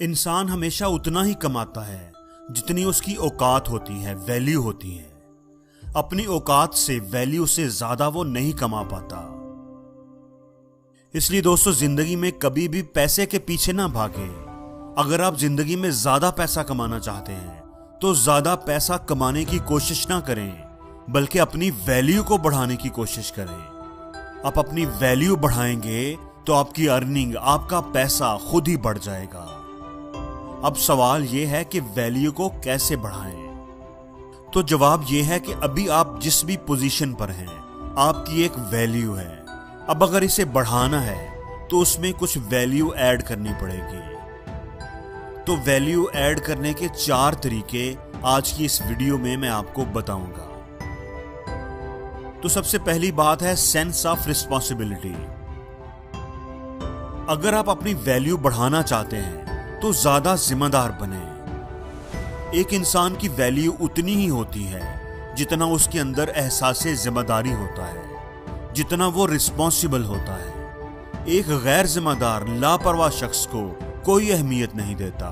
इंसान हमेशा उतना ही कमाता है जितनी उसकी औकात होती है, वैल्यू होती है। अपनी औकात से, वैल्यू से ज्यादा वो नहीं कमा पाता। इसलिए दोस्तों, जिंदगी में कभी भी पैसे के पीछे ना भागे। अगर आप जिंदगी में ज्यादा पैसा कमाना चाहते हैं तो ज्यादा पैसा कमाने की कोशिश ना करें, बल्कि अपनी वैल्यू को बढ़ाने की कोशिश करें। आप अपनी वैल्यू बढ़ाएंगे तो आपकी अर्निंग, आपका पैसा खुद ही बढ़ जाएगा। अब सवाल यह है कि वैल्यू को कैसे बढ़ाएं? तो जवाब यह है कि अभी आप जिस भी पोजीशन पर हैं, आपकी एक वैल्यू है। अब अगर इसे बढ़ाना है तो उसमें कुछ वैल्यू ऐड करनी पड़ेगी। तो वैल्यू ऐड करने के 4 तरीके आज की इस वीडियो में मैं आपको बताऊंगा। तो सबसे पहली बात है सेंस ऑफ रिस्पॉन्सिबिलिटी। अगर आप अपनी वैल्यू बढ़ाना चाहते हैं तो ज्यादा जिम्मेदार बने। एक इंसान की वैल्यू उतनी ही होती है जितना उसके अंदर एहसास जिम्मेदारी होता है, जितना वो रिस्पॉन्सिबल होता है। एक गैर जिम्मेदार, लापरवाह शख्स को कोई अहमियत नहीं देता।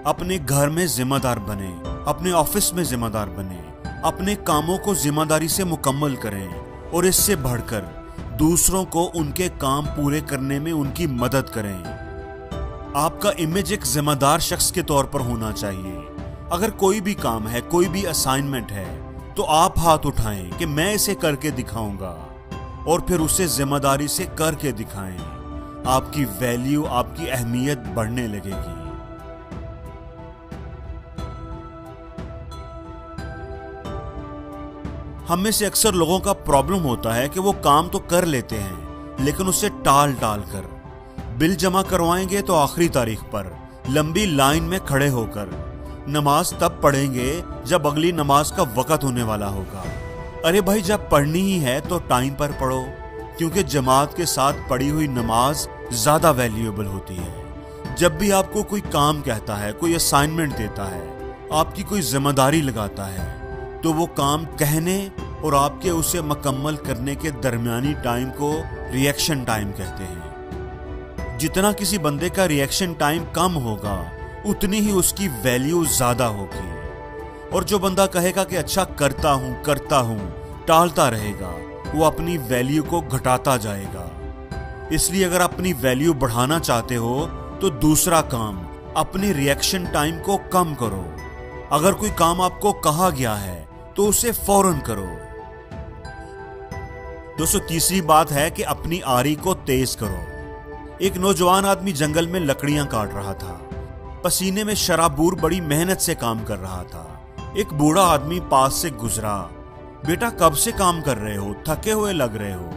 अपने घर में जिम्मेदार बने, अपने ऑफिस में जिम्मेदार बने, अपने कामों को जिम्मेदारी से मुकम्मल करें और इससे बढ़कर दूसरों को उनके काम पूरे करने में उनकी मदद करें। आपका इमेज एक जिम्मेदार शख्स के तौर पर होना चाहिए। अगर कोई भी काम है, कोई भी असाइनमेंट है, तो आप हाथ उठाएं कि मैं इसे करके दिखाऊंगा और फिर उसे जिम्मेदारी से करके दिखाएं। आपकी वैल्यू, आपकी अहमियत बढ़ने लगेगी। हम में से अक्सर लोगों का प्रॉब्लम होता है कि वो काम तो कर लेते हैं लेकिन उसे टाल कर। बिल जमा करवाएंगे तो आखिरी तारीख पर लंबी लाइन में खड़े होकर। नमाज तब पढ़ेंगे जब अगली नमाज का वक्त होने वाला होगा। अरे भाई, जब पढ़नी ही है तो टाइम पर पढ़ो, क्योंकि जमात के साथ पढ़ी हुई नमाज ज्यादा वैल्यूएबल होती है। जब भी आपको कोई काम कहता है, कोई असाइनमेंट देता है, आपकी कोई जिम्मेदारी लगाता है, तो वो काम कहने और आपके उसे मुकम्मल करने के दरमियानी टाइम को रिएक्शन टाइम कहते हैं। जितना किसी बंदे का रिएक्शन टाइम कम होगा, उतनी ही उसकी वैल्यू ज्यादा होगी। और जो बंदा कहेगा कि अच्छा करता हूं, टालता रहेगा, वो अपनी वैल्यू को घटाता जाएगा। इसलिए अगर अपनी वैल्यू बढ़ाना चाहते हो तो दूसरा काम, अपने रिएक्शन टाइम को कम करो। अगर कोई काम आपको कहा गया है तो उसे फौरन करो। दोस्तों, तीसरी बात है कि अपनी आरी को तेज करो। एक नौजवान आदमी जंगल में लकड़ियां काट रहा था। पसीने में शराबूर बड़ी मेहनत से काम कर रहा था। एक बूढ़ा आदमी पास से गुजरा। बेटा, कब से काम कर रहे हो? थके हुए लग रहे हो।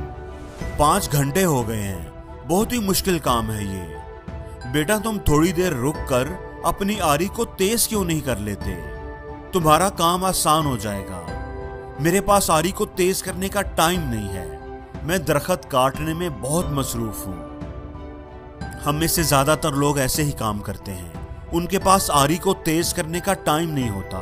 5 घंटे हो गए हैं, बहुत ही मुश्किल काम है ये। बेटा, तुम थोड़ी देर रुक कर अपनी आरी को तेज क्यों नहीं कर लेते? तुम्हारा काम आसान हो जाएगा। मेरे पास आरी को तेज करने का टाइम नहीं है। मैं दरख्त काटने में बहुत मसरूफ हूं। हम में से ज्यादातर लोग ऐसे ही काम करते हैं। उनके पास आरी को तेज करने का टाइम नहीं होता,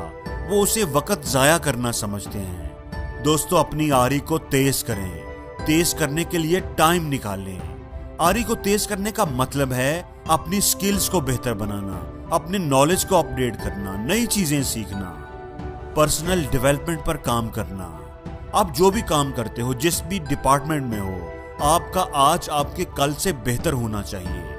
वो उसे वक्त जाया करना समझते हैं। दोस्तों, अपनी आरी को तेज करें। तेज करने के लिए टाइम निकालें। आरी को तेज करने का मतलब है अपनी स्किल्स को बेहतर बनाना, अपने नॉलेज को अपडेट करना, नई चीजें सीखना, पर्सनल डेवलपमेंट पर काम करना। आप जो भी काम करते हो, जिस भी डिपार्टमेंट में हो, आपका आज आपके कल से बेहतर होना चाहिए।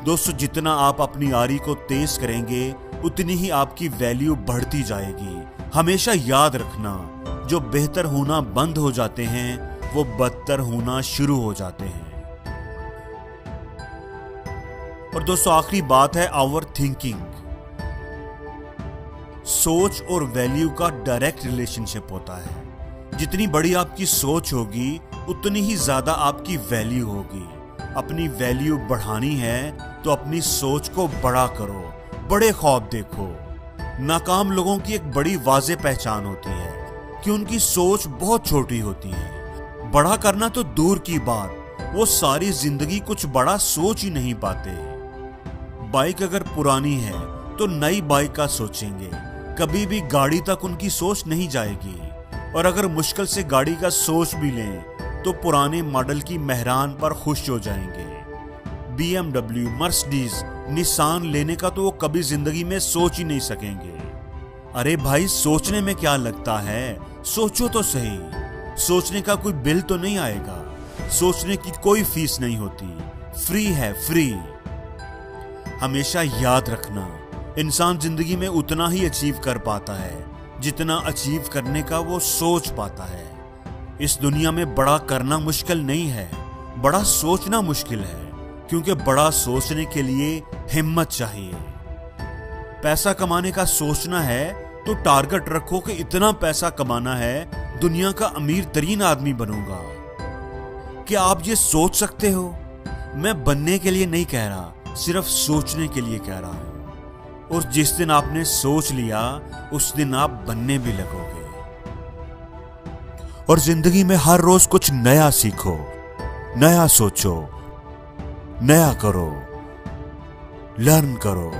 दोस्तों, जितना आप अपनी आरी को तेज करेंगे उतनी ही आपकी वैल्यू बढ़ती जाएगी। हमेशा याद रखना, जो बेहतर होना बंद हो जाते हैं वो बदतर होना शुरू हो जाते हैं। और दोस्तों, आखिरी बात है ओवर थिंकिंग। सोच और वैल्यू का डायरेक्ट रिलेशनशिप होता है। जितनी बड़ी आपकी सोच होगी उतनी ही ज्यादा आपकी वैल्यू होगी। अपनी वैल्यू बढ़ानी है तो अपनी सोच को बड़ा करो, बड़े ख्वाब देखो। नाकाम लोगों की एक बड़ी वाज़ेह पहचान होती है कि उनकी सोच बहुत छोटी होती है। बड़ा करना तो दूर की बात, वो सारी जिंदगी कुछ बड़ा सोच ही नहीं पाते। बाइक अगर पुरानी है तो नई बाइक का सोचेंगे, कभी भी गाड़ी तक उनकी सोच नहीं जाएगी। और अगर मुश्किल से गाड़ी का सोच भी लें तो पुराने मॉडल की मेहरान पर खुश हो जाएंगे। BMW, मर्सिडीज, निसान लेने का तो वो कभी जिंदगी में सोच ही नहीं सकेंगे। अरे भाई, सोचने में क्या लगता है, सोचो तो सही। सोचने का कोई बिल तो नहीं आएगा, सोचने की कोई फीस नहीं होती, फ्री है, फ्री। हमेशा याद रखना, इंसान जिंदगी में उतना ही अचीव कर पाता है जितना अचीव करने का वो सोच पाता है। इस दुनिया में बड़ा करना मुश्किल नहीं है, बड़ा सोचना मुश्किल है, क्योंकि बड़ा सोचने के लिए हिम्मत चाहिए। पैसा कमाने का सोचना है तो टारगेट रखो कि इतना पैसा कमाना है, दुनिया का अमीर तरीन आदमी बनूंगा। क्या आप ये सोच सकते हो? मैं बनने के लिए नहीं कह रहा, सिर्फ सोचने के लिए कह रहा हूं। और जिस दिन आपने सोच लिया, उस दिन आप बनने भी लगोगे। और जिंदगी में हर रोज कुछ नया सीखो, नया सोचो, नया करो, लर्न करो।